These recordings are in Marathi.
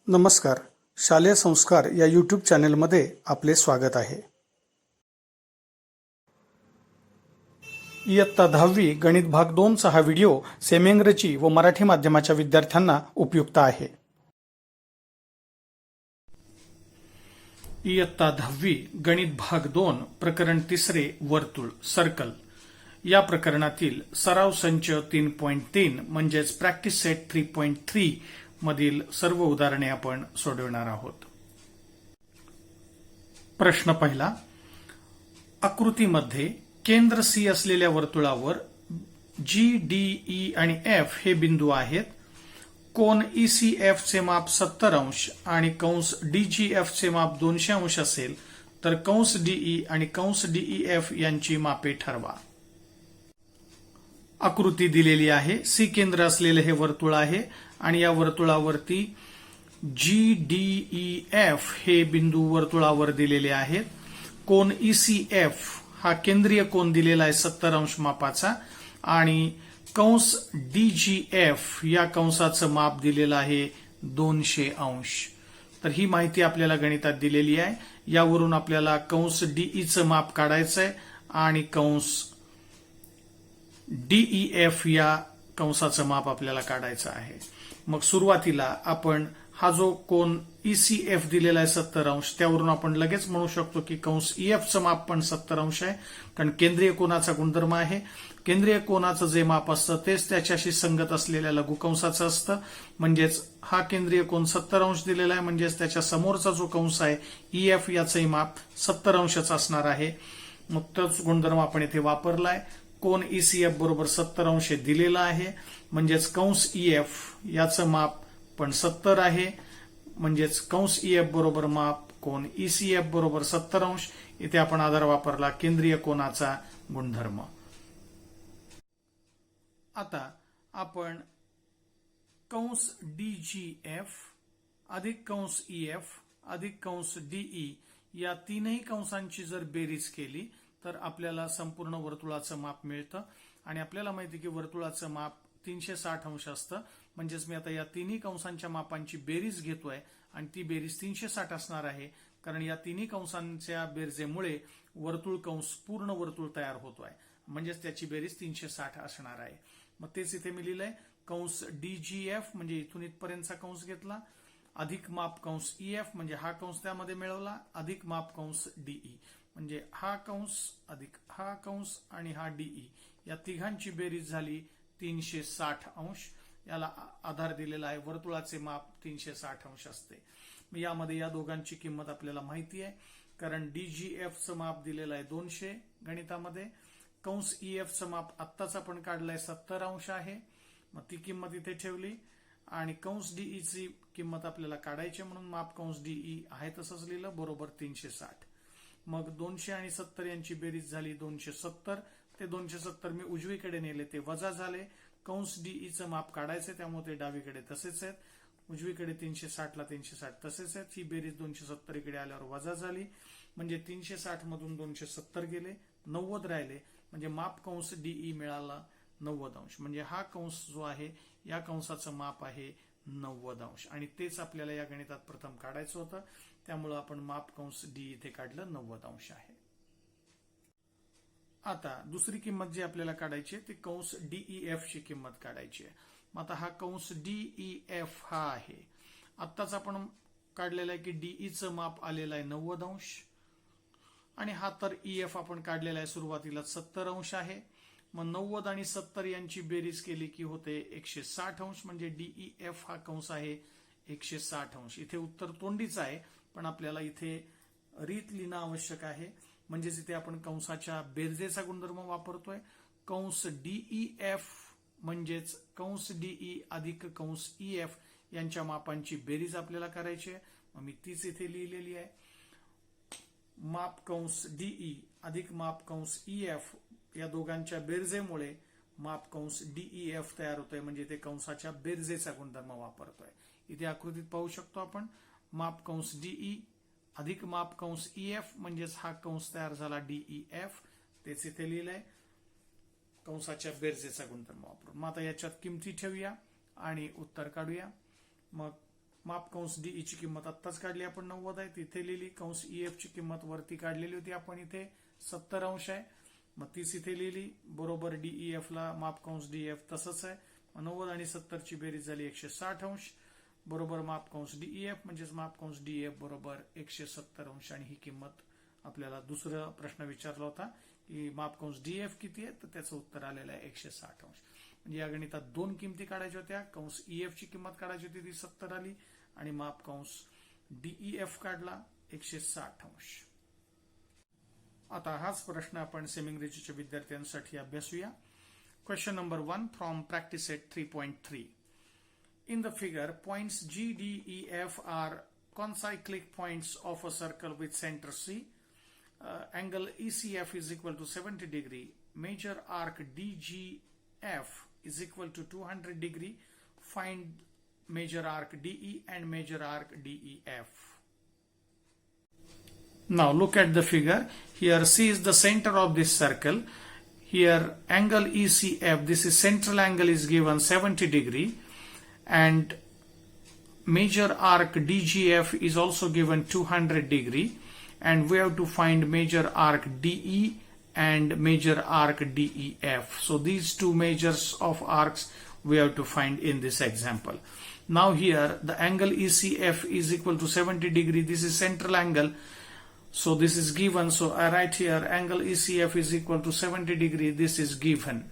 नमस्कार. शालेय संस्कार या यूट्यूब चॅनेलमध्ये आपले स्वागत आहे. इयत्ता 10वी गणित भाग 2चा हा व्हिडिओ सेमी इंग्रजी व मराठी माध्यमाच्या विद्यार्थ्यांना उपयुक्त आहे. इयत्ता 10वी गणित भाग 2 प्रकरण 3 वर्तुळ सर्कल या प्रकरणातील सराव संच 3.3 म्हणजेच प्रॅक्टिस सेट 3.3 मधील सर्व उदाहरणे आपण सोडवणार आहोत. प्रश्न पहिला. आकृतीमध्ये केंद्र सी असलेल्या वर्तुळावर जी, डी, ई आणि एफ हे बिंदू आहेत. कोन ईसीएफ चे माप 70 अंश आणि कंस डीजीएफ चे माप 200 अंश असेल तर कंस डीई आणि कंस डीईएफ यांची मापे ठरवा. आकृती दिलेली आहे. सी केंद्र असलेले हे वर्तुळ आहे आणि या वर्तुळावरती जी, डी, ई, एफ हे बिंदू वर्तुळावर दिलेले आहेत. कोन ईसीएफ हा केंद्रीय कोन दिलेला आहे 70 अंश मापाचा आणि कंस डीजीएफ या कंसाचं माप दिलेलं आहे 200 अंश. तर ही माहिती आपल्याला गणितात दिलेली आहे. यावरून आपल्याला कंस डीईचं माप काढायचं आहे आणि कंस डीईएफ या कंसाचं माप आपल्याला काढायचं आहे. मग सुरुवातीला आपण हा जो कोन ईसीएफ दिलेला आहे 70 अंश त्यावरून आपण लगेच म्हणू शकतो की कंस ईएफचं माप पण 70 अंश आहे, कारण केंद्रीय कोनाचा गुणधर्म आहे. केंद्रीय कोनाचं जे माप असतं तेच त्याच्याशी संगत असलेल्या लघुकंसाचं असतं. म्हणजेच हा केंद्रीय कोन 70 अंश दिलेला आहे, म्हणजेच त्याच्या समोरचा जो कंस आहे ईएफ याचंही माप 70 अंशच असणार आहे. मग तोच गुणधर्म आपण इथे वापरलाय. कोन ईसीएफ बरोबर 70 अंश दिलेला आहे, म्हणजेच कंस ईएफ याचं माप पण 70 आहे. म्हणजेच कंस ईएफ बरोबर माप कोन ईसीएफ बरोबर 70 अंश. इथे आपण आधार वापरला केंद्रीय कोनाचा गुणधर्म. आता आपण कंस डीजीएफ अधिक कंस ईएफ अधिक कंस डीई या तीनही कंसांची जर बेरीज केली तर आपल्याला संपूर्ण वर्तुळाचं माप मिळतं. आणि आपल्याला माहिती की वर्तुळाचं माप 360 अंश असतं. म्हणजेच मी आता या तिन्ही कंसांच्या मापांची बेरीज घेतोय आणि ती बेरीज 360 असणार आहे, कारण या तिन्ही कंसांच्या बेरजेमुळे वर्तुळ कंस पूर्ण वर्तुळ तयार होतोय. म्हणजेच त्याची बेरीज 360 असणार आहे. मग तेच इथे मी लिहिलंय. कंस डीजीएफ म्हणजे इथून इथपर्यंतचा कंस घेतला, अधिक माप कंस ईएफ म्हणजे हा कंस त्यामध्ये मिळवला, अधिक माप कंस डीई म्हणजे हा कंस अधिक हा कंस आणि हा डीई या तिघांची बेरीज झाली 360 अंश. याला आधार दिलेला आहे वर्तुळाचे माप 360 अंश असते. यामध्ये या दोघांची किंमत आपल्याला माहिती आहे, कारण डीजीएफचं माप दिलेलं आहे 200 गणितामध्ये. कंस ईएफचं माप आत्ताच आपण काढलंय 70 अंश आहे, मग ती किंमत इथे ठेवली. आणि कंस डीईची किंमत आपल्याला काढायची म्हणून माप कंस डीई आहे तसंच लिहिलं बरोबर 360. मग 200 आणि 70 यांची बेरीज झाली 270. ते 270 मी उजवीकडे नेले ते वजा झाले. कंस डीईचं माप काढायचे त्यामुळे ते डावीकडे तसेच आहेत. उजवीकडे 360 ला 360 तसेच आहेत. ही बेरीज 270 इकडे आल्यावर वजा झाली, म्हणजे 360 मधून 270 गेले, 90 राहिले. म्हणजे माप कंस डीई मिळाला 90 अंश. म्हणजे हा कंस जो आहे या कंसाचं माप आहे 90 अंश आणि तेच आपल्याला या गणितात प्रथम काढायचं होतं. त्यामुळे आपण माप कंस डी इथे काढलं 90 अंश आहे. आता दुसरी किंमत जी आपल्याला काढायची आहे ती कंस डीईएफ ची किंमत काढायची आहे. मग आता हा कंस डीईएफ हा आहे. आत्ताच आपण काढलेला आहे की डीईचं माप आलेलं आहे 90 अंश आणि हा तर ईएफ आपण काढलेला आहे सुरुवातीला 70 अंश आहे. मग 90 आणि 70 यांची बेरीज केली की होते 160 अंश. म्हणजे डीईएफ हा कंस आहे 160 अंश. इथे उत्तर तोंडीच आहे पण आपल्याला इथे रीत लिहिणं आवश्यक आहे. म्हणजेच इथे आपण कंसाच्या बेरजेचा गुणधर्म वापरतोय. कंस डीईएफ म्हणजेच कंस डीई अधिक कंस ईएफ यांच्या मापांची बेरीज आपल्याला करायची आहे. मग मी तीच इथे लिहिलेली आहे. माप कंस डीई अधिक माप कंस ईएफ या दोघांच्या बेरजेमुळे माप कंस डीईएफ तयार होतोय. म्हणजे इथे कंसाच्या बेरजेचा गुणधर्म वापरतोय. इथे आकृतीत पाहू शकतो आपण माप कंस डीई अधिक माप कंस ईएफ म्हणजेच हा कंस तयार झाला डीईएफ. तेच इथे लिहिलंय कंसाच्या बेरजेचा गुणधर्म वापरून. मग आता याच्यात किमती ठेवूया आणि उत्तर काढूया. मग माप कंस डीई ची किंमत आत्ताच काढली आपण 90 आहे, तिथे लिहिली. कंस ईएफ ची किंमत वरती काढलेली होती आपण इथे 70 अंश आहे, मग तीच इथे लिहिली. बरोबर डीईएफ ला माप कंस डीएफ तसंच आहे. 90 आणि 70 ची बेरीज झाली 160 अंश. बरोबर माप कंस डीईएफ म्हणजेच माप कंस डीएफ बरोबर 170 अंश. आणि ही किंमत आपल्याला दुसरा प्रश्न विचारला होता की माप कंस डीएफ किती आहे, तर त्याचं उत्तर आलेलं आहे 160 अंश. म्हणजे या गणितात दोन किमती काढायच्या होत्या. कंस ईएफ ची किंमत काढायची होती ती 70 आली आणि माप कंस डीईएफ काढला 160 अंश. आता हाच प्रश्न आपण सेमी इंग्रजीच्या विद्यार्थ्यांसाठी अभ्यासूया. Question number 1 from practice set 3.3. In the figure, points G, D, E, F are concyclic points of a circle with center C. Angle ECF is equal to 70 degree. Major arc DGF is equal to 200 degree. Find major arc DE and major arc DEF. Now look at the figure. Here C is the center of this circle. Here angle ECF, this is central angle, is given 70 degree. And major arc DGF is also given 200 degree, and we have to find major arc DE and major arc DEF. So these two measures of arcs we have to find in this example. Now here the angle ECF is equal to 70 degree. This is central angle, so this is given. So I write here angle ECF is equal to 70 degree. This is given.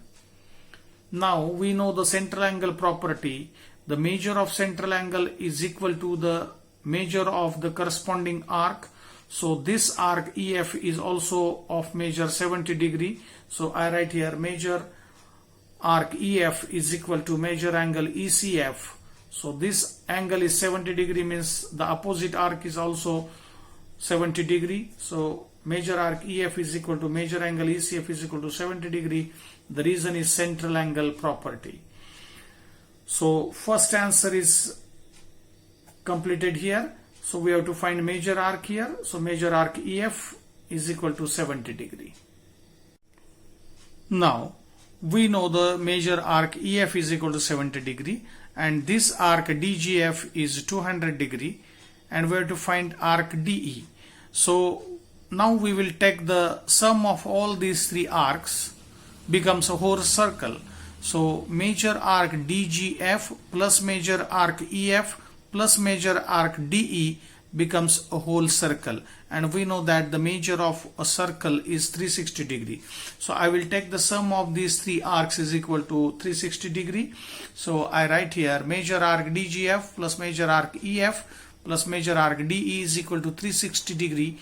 Now we know the central angle property. The measure of central angle is equal to the measure of the corresponding arc. So this arc EF is also of measure 70 degree. So I write here measure arc EF is equal to measure angle ECF. So this angle is 70 degree, means the opposite arc is also 70 degree. So measure arc EF is equal to measure angle ECF is equal to 70 degree. The reason is central angle property. So first answer is completed here. So we have to find major arc here. So major arc EF is equal to 70 degree. Now we know the major arc EF is equal to 70 degree, and this arc DGF is 200 degree, and we have to find arc DE. So now we will take the sum of all these three arcs becomes a whole circle. So major arc DGF plus major arc EF plus major arc DE becomes a whole circle, and we know that the measure of a circle is 360 degree. So I will take the sum of these three arcs is equal to 360 degree. So I write here major arc DGF plus major arc EF plus major arc DE is equal to 360 degree.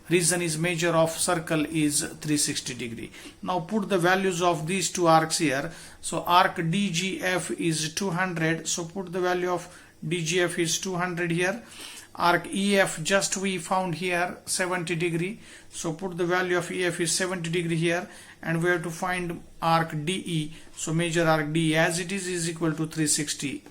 Reason is measure of circle is 360 degree. Now put the values of these two arcs here. So arc DGF is 200. So put the value of DGF is 200 here. Arc EF just we found here 70 degree. So put the value of EF is 70 degree here, and we have to find arc DE. So measure arc DE as it is equal to 360.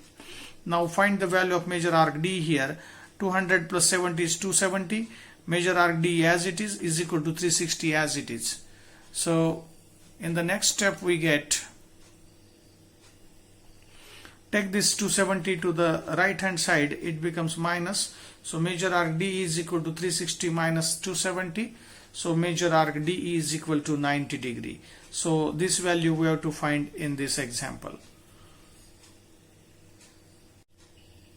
Now find the value of major arc D here. 200 plus 70 is 270. Measure arc D as it is equal to 360 as it is. So in the next step we get, take this 270 to the right hand side, it becomes minus. So major arc D is equal to 360 minus 270. So major arc DE is equal to 90 degree. So this value we have to find in this example.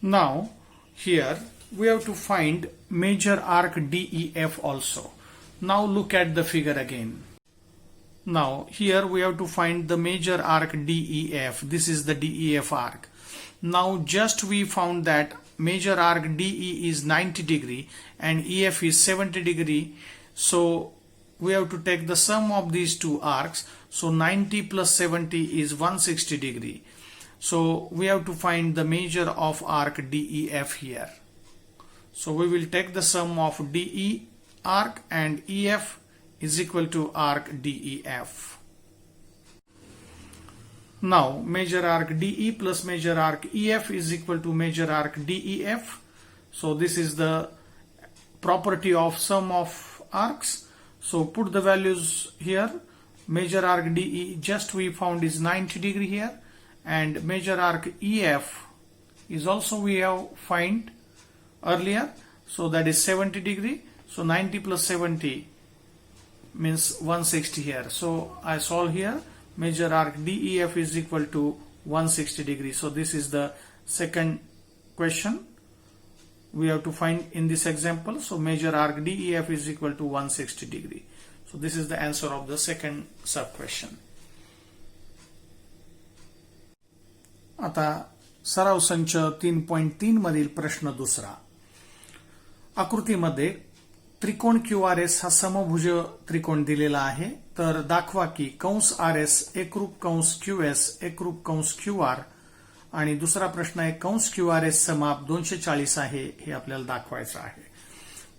Now here we have to find major arc DEF also. Now look at the figure again. Now here we have to find the major arc DEF. This is the DEF arc. Now just we found that major arc DE is 90 degree and EF is 70 degree. So we have to take the sum of these two arcs. So 90 plus 70 is 160 degree. So we have to find the measure of arc DEF here. So we will take the sum of DE arc and EF is equal to arc DEF. Now measure arc DE plus measure arc EF is equal to measure arc DEF. So this is the property of sum of arcs. So put the values here. Measure arc DE just we found is 90 degree here, and measure arc EF is also we have find earlier. So that is 70 degree. So 90 plus 70 means 160 here. So I solve here. Major arc DEF is equal to 160 degree. So this is the second question we have to find in this example. So major arc DEF is equal to 160 degree. So this is the answer of the second sub question. आता सराव संच 3.3 मधील प्रश्न दुसरा. आकृतीमध्ये त्रिकोण QRS हा समभुज त्रिकोण दिलेला आहे. तर दाखवा की कंस RS एकरूप कंस QS एकरूप कंस QR आणि दुसरा प्रश्न आहे कंस QRS समाप 240 आहे हे आपल्याला दाखवायचं आहे.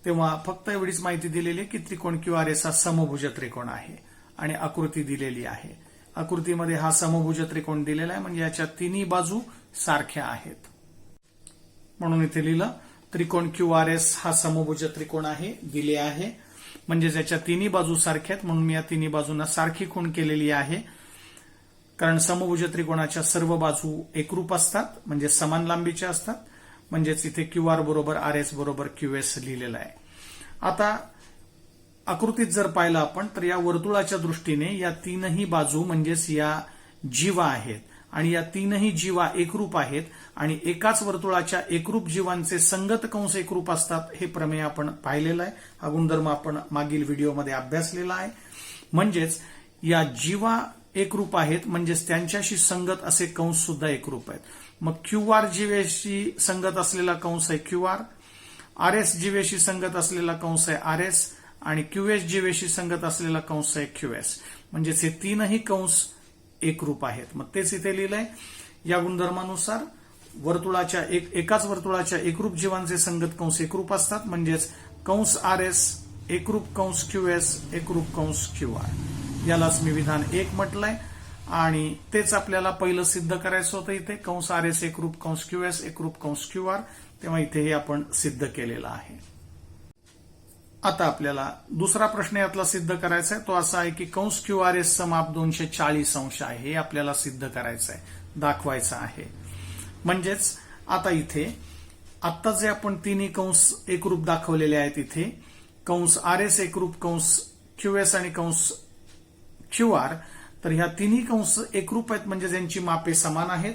तेव्हा फक्त एवढीच माहिती दिलेली आहे की त्रिकोण QRS हा समभुज त्रिकोण आहे आणि आकृती दिलेली आहे. आकृतीमध्ये हा समभुज त्रिकोण दिलेला आहे म्हणजे याच्या तिन्ही बाजू सारख्या आहेत. म्हणून इथे लिहिलं त्रिकोण QRS हा समभुज त्रिकोण आहे दिले आहे म्हणजे याच्या तिन्ही बाजू सारख्या आहेत. म्हणून मी या तिन्ही बाजूंना सारखी खूण केलेली आहे. कारण समभुज त्रिकोणाच्या सर्व बाजू एकरूप असतात म्हणजे समान लांबीच्या असतात. म्हणजेच इथे QR बरोबर RS बरोबर QS लिहिलेलं आहे. आता आकृतीत जर पाहिलं आपण तर या वर्तुळाच्या दृष्टीने या तीनही बाजू म्हणजेच या जीवा आहेत आणि या तीनही जीवा एकरूप आहेत आणि एकाच वर्तुळाच्या एकरूप जीवांचे संगत कंस एकरूप असतात हे प्रमेय आपण पाहिलेलं आहे. हा गुणधर्म आपण मागील व्हिडिओमध्ये अभ्यासलेला आहे. म्हणजेच या जीवा एकरूप आहेत म्हणजेच त्यांच्याशी संगत असे कंस सुद्धा एकरूप आहेत. मग QR जीवेशी संगत असलेला कंस आहे QR, RS जीवेशी संगत असलेला कंस आहे RS आणि QS जीवेशी संगत असलेला कंस आहे QS. म्हणजेच हे तीनही कंस एकरूप आहेत. मग तेच इथे लिहिलंय. या गुणधर्मानुसार वर्तुळाच्या एकाच वर्तुळाच्या एकरूप जीवांचे संगत कंस एकरूप असतात म्हणजेच कंस RS एकरूप कंस QS एकरूप कंस QR. यालाच मी विधान 1 म्हटलंय आणि तेच आपल्याला पहिलं सिद्ध करायचं होतं. इथे कंस RS एकरूप कंस QS एकरूप कंस QR. तेव्हा इथे हे आपण सिद्ध केलेलं आहे. आता आपल्याला दुसरा प्रश्न यातला सिद्ध करायचा आहे. तो असा आहे की कंस QRS समाप 240 अंश आहे हे आपल्याला सिद्ध करायचं आहे दाखवायचं आहे. म्हणजेच आता इथे आत्ता जे आपण तिन्ही कंस एकरूप दाखवलेले आहेत इथे कंस RS एकरूप कंस QS आणि कंस QR तर ह्या तिन्ही कंस एकरूप आहेत म्हणजे त्यांची मापे समान आहेत.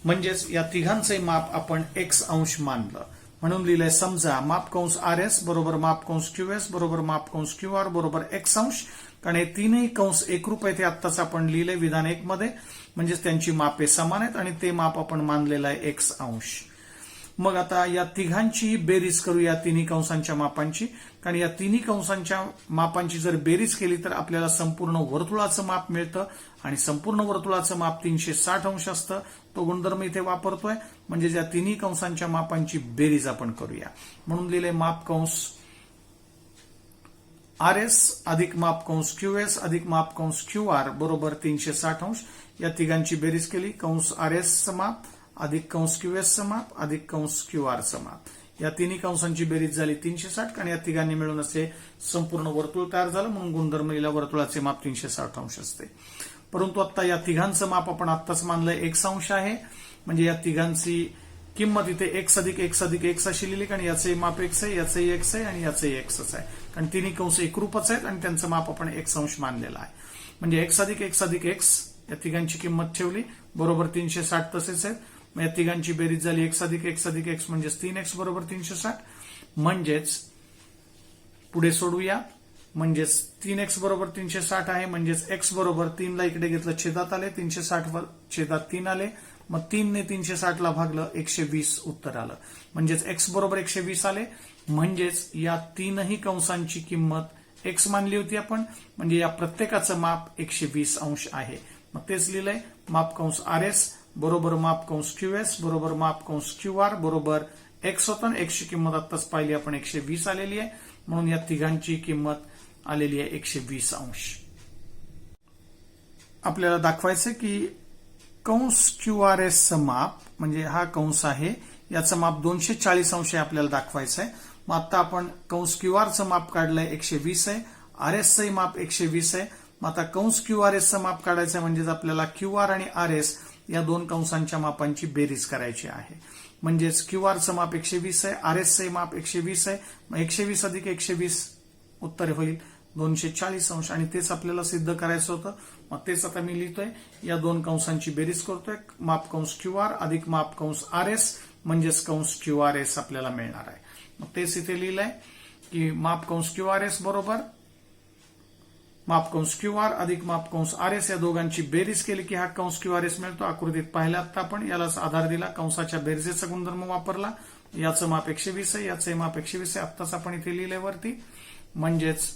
म्हणजेच या तिघांचे माप आपण x अंश मानलं. म्हणून लिहिलंय समजा माप कंस RS बरोबर माप कंस QS बरोबर माप कंस QR बरोबर x अंश. कारण हे तीनही कंस एकरूप आहेत हे आत्ताच आपण लिहिलंय विधान 1 मध्ये म्हणजेच त्यांची मापे समान आहेत आणि ते माप आपण मानलेलं आहे x अंश. मग आता या तिघांची बेरीज करू या तिन्ही कंसांच्या मापांची. कारण या तिन्ही कंसांच्या मापांची जर बेरीज केली तर आपल्याला संपूर्ण वर्तुळाचं माप मिळतं आणि संपूर्ण वर्तुळाचं माप 360 अंश असतं. तो गुणधर्म इथे वापरतोय म्हणजे या तिन्ही कंसांच्या मापांची बेरीज आपण करूया. म्हणून लिहिले माप कंस RS अधिक माप कंस QS अधिक माप कंस QR बरोबर 360 अंश. या तिघांची बेरीज केली कंस RS समाप अधिक कंस QS समाप अधिक कंस QR समाप. या तिन्ही कंसांची बेरीज झाली 360 आणि या तिघांनी मिळून असे संपूर्ण वर्तुळ तयार झालं. म्हणून गुणधर्म लिहिला वर्तुळाचे माप 360 अंश असते. परंतु आता या तिघांचं माप आपण आत्ताच मानलंय x अंश आहे म्हणजे या तिघांची किंमत इथे x अधिक x अधिक x अशी लिहिली. कारण याचंही माप x आहे याचंही x आहे आणि याचंही xच आहे. कारण तिन्ही कंस एकरूपच आहेत आणि त्यांचं माप आपण x अंश मानलेलं आहे. म्हणजे x अधिक x अधिक x या तिघांची किंमत ठेवली बरोबर 360 तसेच आहेत. मग या तिघांची बेरीज झाली x अधिक x अधिक x म्हणजेच 3x बरोबर 360. म्हणजेच पुढे सोडूया म्हणजेच 3x बरोबर 360 आहे म्हणजेच x बरोबर 3 ला इकडे घेतलं छेदात आले 360 वर छेदात 3 आले. मग 3 ने 360 ला भागलं 120 उत्तर आलं. म्हणजेच x बरोबर 120 आले. म्हणजेच या तीनही कंसांची किंमत x मानली होती आपण म्हणजे या प्रत्येकाचं माप 120 अंश आहे. मग तेच लिहिलंय माप कंस RS बरोबर माप कंस QS बरोबर माप कंस QR बरोबर x होता. x ची किंमत आत्ताच पाहिली आपण 120 आलेली आहे. म्हणून या तिघांची किंमत आलेली आहे 120 अंश. आपल्याला दाखवायचं की कंस QRS चं माप म्हणजे हा कंस आहे याचं माप 240 अंश आहे आपल्याला दाखवायचं आहे. मग आता आपण कंस QR चं माप काढलंय 120 आहे. RS चंही माप 120 आहे. मग आता कंस QRS चं माप काढायचं म्हणजेच आपल्याला QR आणि RS या दोन कंसांच्या मापांची बेरीज करायची आहे. म्हणजेच क्यूआरचं माप 120 आहे, आरएसचं माप 120 आहे. मग 120 अधिक 120 उत्तर होईल 240 अंश आणि तेच आपल्याला सिद्ध करायचं होतं. मग तेच आता मी लिहितोय. या दोन कंसांची बेरीज करतोय. माप कंस क्यूआर अधिक माप कंस आरएस म्हणजेच कंस क्यूआरएस आपल्याला मिळणार आहे. मग तेच इथे लिहिलंय की माप कंस क्यूआरएस बरोबर माप कंस क्यूआर अधिक माप कंस आरएस या दोघांची बेरीज केली की हा कंस क्यूआरएस मिळतो. आकृतीत पाहिला आता आपण यालाच आधार दिला, कंसाच्या बेरजेचा गुणधर्म वापरला. याचं माप 120 आहे, याचं माप 120 आहे. आत्ताच आपण इथे लिहिलंय वरती. म्हणजेच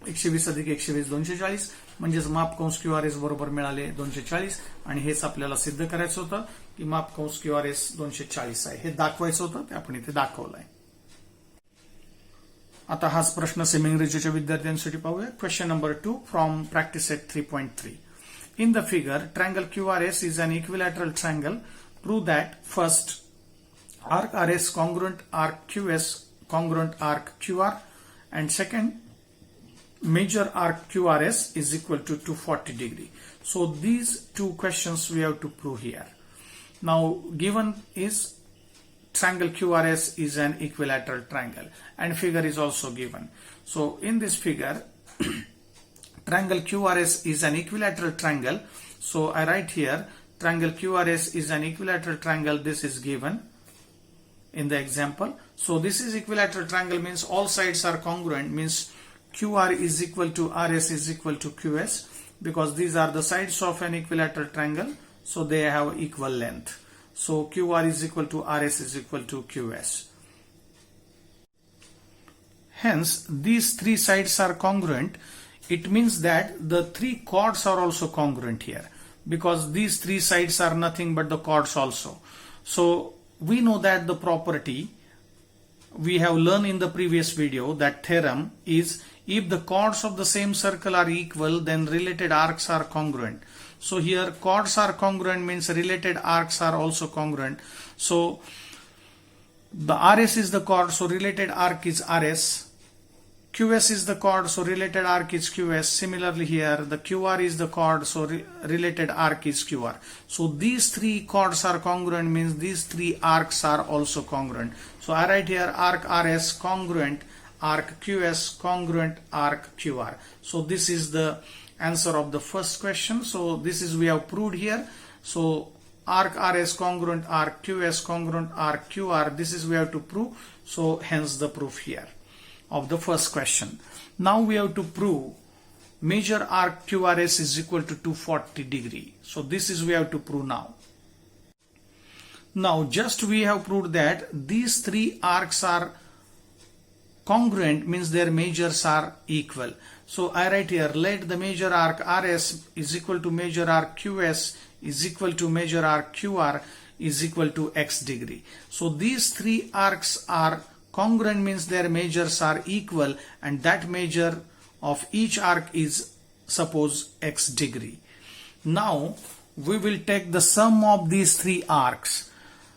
120 अधिक 120 240 म्हणजेच माप कंस क्यूआरएस बरोबर मिळाले 240 आणि हेच आपल्याला सिद्ध करायचं होतं की माप कंस क्यूआरएस 240 आहे. हे दाखवायचं होतं, ते आपण इथे दाखवलंय. आता हाच प्रश्न सेमी इंग्रजीच्या विद्यार्थ्यांसाठी पाहूया. Question number 2 from practice set 3.3. In the figure, triangle QRS is an equilateral triangle. Prove that first, arc RS congruent arc QS congruent arc QR, and second, major arc QRS is equal to 240 degree. So these two questions we have to prove here. Now given is triangle QRS is an equilateral triangle and figure is also given. So in this figure triangle QRS is an equilateral triangle. So I write here triangle QRS is an equilateral triangle. This is given in the example. So this is equilateral triangle means all sides are congruent, means QR is equal to RS is equal to QS because these are the sides of an equilateral triangle. So they have equal length. So QR is equal to RS is equal to QS. Hence these three sides are congruent. It means that the three chords are also congruent here because these three sides are nothing but the chords also. So we know that the property we have learned in the previous video, that theorem is if the chords of the same circle are equal then related arcs are congruent. So here chords are congruent means related arcs are also congruent. So the RS is the chord, so related arc is RS. QS is the chord, so related arc is QS. Similarly here the QR is the chord, so related arc is QR. So these three chords are congruent means these three arcs are also congruent. So I write here arc RS congruent arc QS congruent arc QR. So this is the answer of the first question. So this is we have proved here. So arc RS congruent arc QS congruent arc QR, this is we have to prove. So hence the proof here of the first question. Now we have to prove major arc QRS is equal to 240 degree. So this is we have to prove now. Now just we have proved that these three arcs are congruent means their measures are equal. So I write here let the major arc RS is equal to major arc QS is equal to major arc QR is equal to x degree. So these three arcs are congruent means their measures are equal and that measure of each arc is suppose x degree. Now we will take the sum of these three arcs.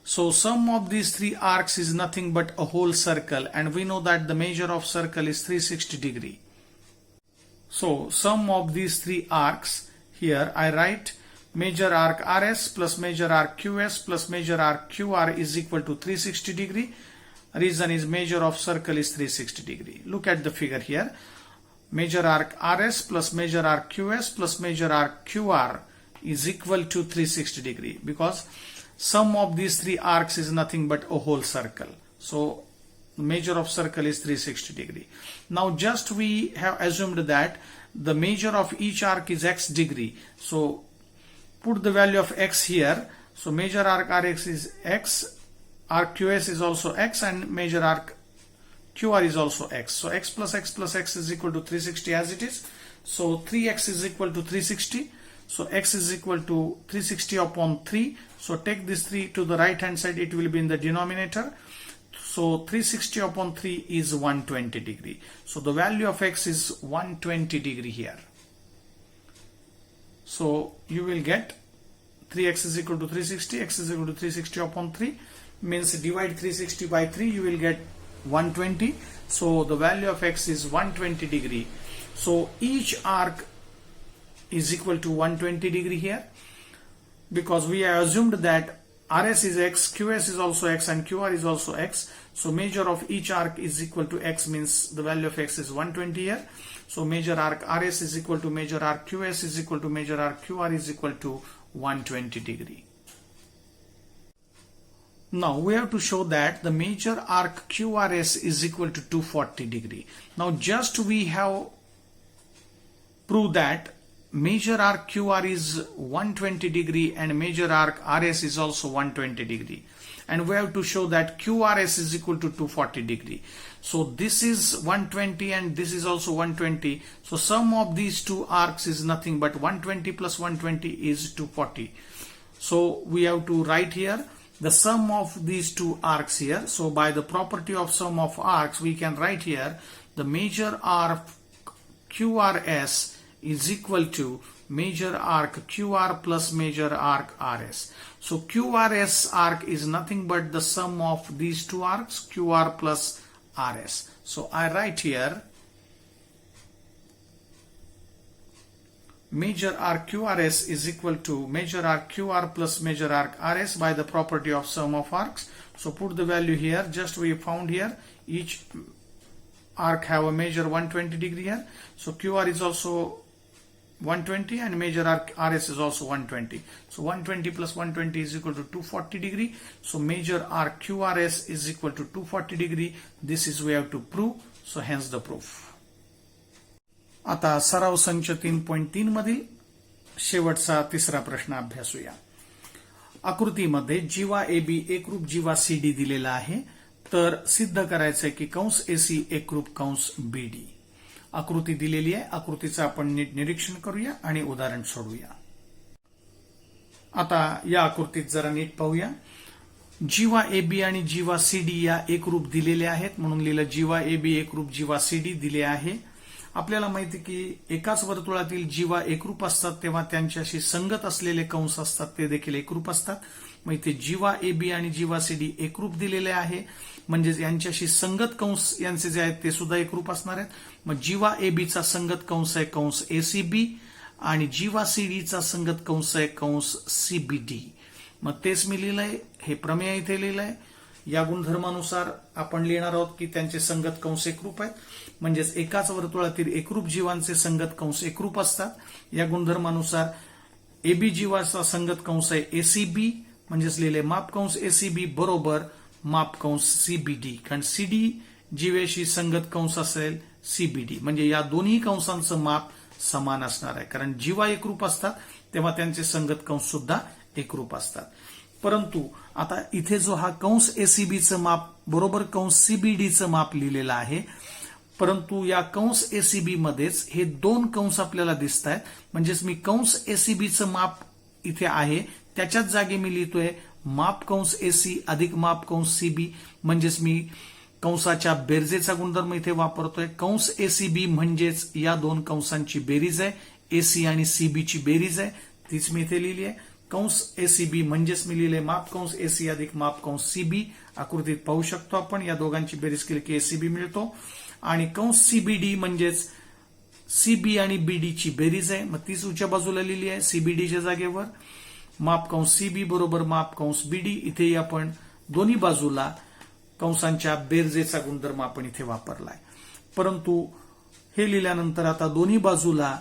So sum of these three arcs is nothing but a whole circle and we know that the measure of circle is 360 degree. So sum of these three arcs, here I write major arc RS plus major arc QS plus major arc QR is equal to 360 degree. Reason is measure of circle is 360 degree. Look at the figure here. Major arc RS plus major arc QS plus major arc QR is equal to 360 degree because sum of these three arcs is nothing but a whole circle. So measure of circle is 360 degree. Now just we have assumed that the measure of each arc is x degree. So put the value of x here. So major arc RX is x, arc QS is also x and major arc QR is also x. So x plus x is equal to 360 as it is. So 3x is equal to 360. So x is equal to 360 upon 3. So take this 3 to the right hand side, it will be in the denominator. So 360 upon 3 is 120 degree. So the value of x is 120 degree here. So you will get 3x is equal to 360, x is equal to 360 upon 3 means divide 360 by 3, you will get 120. So the value of x is 120 degree. So each arc is equal to 120 degree here. because we have assumed that RS is X, QS is also X, and QR is also X. So measure of each arc is equal to X, means the value of X is 120 here. So measure arc RS is equal to measure arc QS is equal to measure arc QR is equal to 120 degree. Now we have to show that the measure arc QRS is equal to 240 degree. Now just we have proved that measure arc QR is 120 degree and measure arc RS is also 120 degree. And we have to show that QRS is equal to 240 degree. So this is 120 and this is also 120. So sum of these two arcs is nothing but 120 plus 120 is 240. So we have to write here the sum of these two arcs here. So by the property of sum of arcs, we can write here the measure arc QRS is equal to measure arc QR plus measure arc RS. So QRS arc is nothing but the sum of these two arcs, QR plus RS. So I write here measure arc QRS is equal to measure arc QR plus measure arc RS by the property of sum of arcs. So put the value here. Just we found here each arc have a measure 120 degree here. So QR is also 120 and measure arc RS is also 120. So 120 plus 120 is equal to 240 degree. So measure arc QRS is equal to 240 degree. This is we have to prove. So hence the proof. आता सराव संच 3.3 मधील शेवटचा तिसरा प्रश्न अभ्यासूया. आकृतीमध्ये जीवा AB एकरूप जीवा CD दिलेला आहे. तर सिद्ध करायचंय की कंस AC एकरूप कंस BD. आकृती दिलेली आहे. आकृतीचं आपण नीट निरीक्षण करूया आणि उदाहरण सोडवूया. आता या आकृतीत जरा नीट पाहूया. जीवा AB आणि जीवा CD या एकरूप दिलेल्या आहेत म्हणून लिहिलं जीवा AB एकरूप जीवा CD दिले आहे. आपल्याला माहिती की एकाच वर्तुळातील जीवा एकरूप असतात तेव्हा त्यांच्याशी संगत असलेले कंस असतात ते देखील एकरूप असतात. मग इथे जीवा AB आणि जीवा CD एकरूप दिलेले आहे म्हणजे यांच्याशी संगत कंस यांचे जे आहेत ते सुद्धा एकरूप असणार आहेत. मग जीवा AB चा संगत कंस आहे कंस ACB आणि जीवा CD चा संगत कंस आहे कंस CBD. मग तेच मी लिहिलंय, हे प्रमेय इथे लिहिलंय. या गुणधर्मानुसार आपण लिहिणार आहोत की त्यांचे संगत कंस एकरूप आहेत म्हणजेच एकाच वर्तुळातील एकरूप जीवांचे संगत कंस एकरूप असतात. या गुणधर्मानुसार AB जीवाचा संगत कंस आहे ACB म्हणजेच लिहिले माप कंस ACB बरोबर माप कंस CBD, कारण CD जीवेशी संगत कंस असेल CBD म्हणजे या दोन्ही कंसांचं माप समान असणार आहे. कारण जीवा एकरूप असतात तेव्हा त्यांचे संगत कंस सुद्धा एकरूप असतात. परंतु आता इथे जो हा कंस ACBचं माप बरोबर कंस CBDचं माप लिहिलेलं आहे. परंतु या कंस ACB मध्येच हे दोन कंस आपल्याला दिसत आहेत म्हणजेच मी कंस ACBचं माप इथे आहे त्याच्याच जागी मी लिहितोय माप कंस AC अधिक माप कंस CB म्हणजेच मी कंसाच्या बेरजेचा गुणधर्म इथे वापरतोय. कंस ACB म्हणजेच या दोन कंसांची बेरीज आहे, AC आणि CB ची बेरीज आहे तीच मी इथे लिहिली आहे. कंस ACB म्हणजेच मी लिहिले माप कंस AC अधिक माप कंस CB. आकृतीत पाहू शकतो आपण या दोघांची बेरीज केली की ACB मिळतो. आणि कंस CBD म्हणजेच CB आणि BD ची बेरीज आहे मग तीच उजव्या बाजूला लिहिली आहे CBD च्या जागेवर. माप कंस CB बरोबर माप कंस BD. इथेही आपण दोन्ही बाजूला कंसांच्या बेरजेचा गुणधर्म आपण इथे वापरलाय. परंतु हे लिहिल्यानंतर आता दोन्ही बाजूला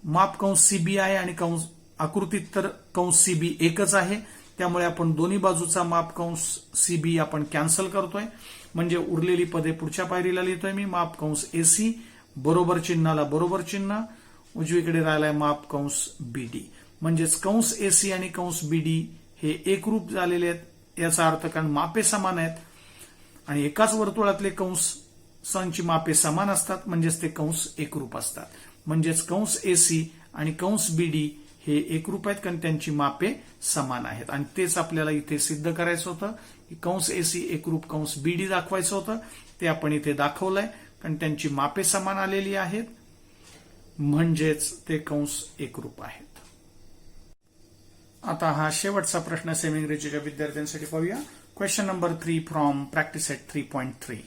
माप कंस CB आहे आणि कंस आकृतीत तर कंस CB एकच आहे त्यामुळे आपण दोन्ही बाजूचा माप कंस CB आपण कॅन्सल करतोय म्हणजे उरलेली पदे पुढच्या पायरीला लिहितोय मी. माप कंस AC बरोबर चिन्हाला बरोबर चिन्ह, उजवीकडे राहिलाय माप कंस BD म्हणजेच कंस AC आणि कंस BD हे एकरूप झालेले आहेत याचा अर्थ कारण मापे समान आहेत आणि एकाच वर्तुळातले कंसांची मापे समान असतात म्हणजेच ते कंस एकरूप असतात. म्हणजेच कंस AC आणि कंस BD हे एकरूप आहेत कारण त्यांची मापे समान आहेत आणि तेच आपल्याला इथे सिद्ध करायचं होतं की कंस AC एकरूप कंस BD दाखवायचं होतं ते आपण इथे दाखवलंय कारण त्यांची मापे समान आलेली आहेत म्हणजेच ते कंस एकरूप आहेत. आता हा शेवटचा प्रश्न सेमी इंग्रजीच्या विद्यार्थ्यांसाठी पाहूया. Question number 3 from practice set 3.3.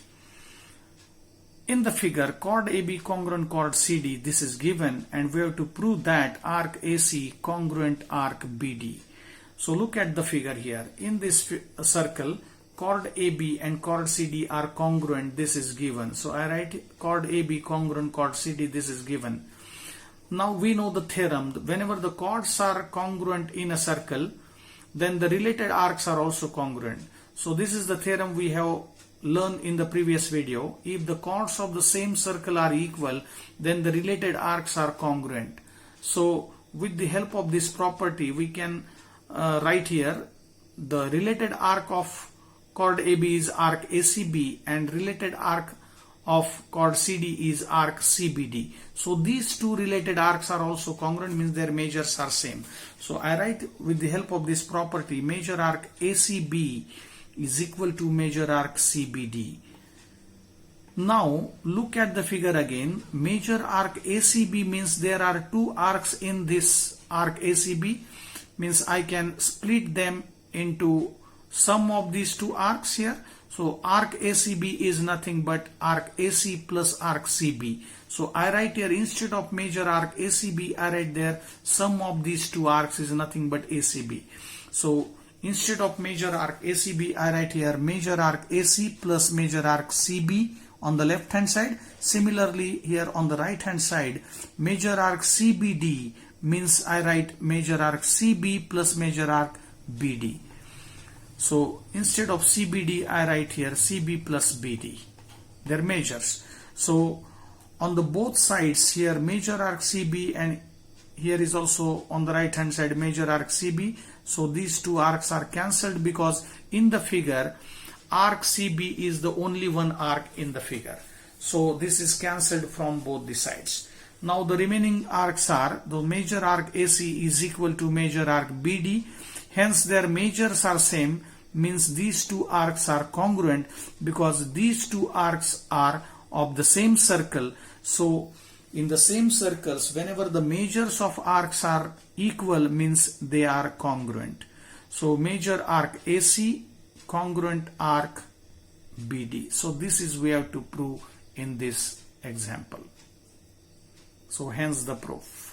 In the figure, chord AB congruent chord CD, this is given and we have to prove that arc AC congruent arc BD. So look at the figure here. In this circle, chord AB and chord CD are congruent. This is given. So I write chord AB congruent chord CD. This is given. Now we know the theorem. Whenever the chords are congruent in a circle, then the related arcs are also congruent. So this is the theorem we have learned in the previous video. If the chords of the same circle are equal, then the related arcs are congruent. So with the help of this property, we can write here the related arc of chord AB is arc ACB and related arc of chord CD is arc CBD. So these two related arcs are also congruent, means their measures are same. So I write with the help of this property, measure arc ACB is equal to measure arc CBD. Now look at the figure again. Measure arc ACB means there are two arcs in this arc ACB, means I can split them into sum of these two arcs here. So arc ACB is nothing but arc AC plus arc CB. So I write here, instead of measure arc ACB, I write there sum of these two arcs is nothing but ACB. So instead of measure arc ACB, I write here measure arc AC plus measure arc CB on the left hand side. Similarly here on the right hand side, measure arc CBD means I write measure arc CB plus measure arc BD. So instead of CBD, I write here CB plus BD, their measures. So on the both sides here, measure arc CB, and here is also on the right hand side measure arc CB. So these two arcs are cancelled because in the figure arc CB is the only one arc in the figure. So this is cancelled from both the sides. Now the remaining arcs are, the measure arc AC is equal to measure arc BD. Hence their measures are same, means these two arcs are congruent because these two arcs are of the same circle. So in the same circles, whenever the measures of arcs are equal, means they are congruent. So measure arc AC congruent arc BD. So this is we have to prove in this example. So hence the proof.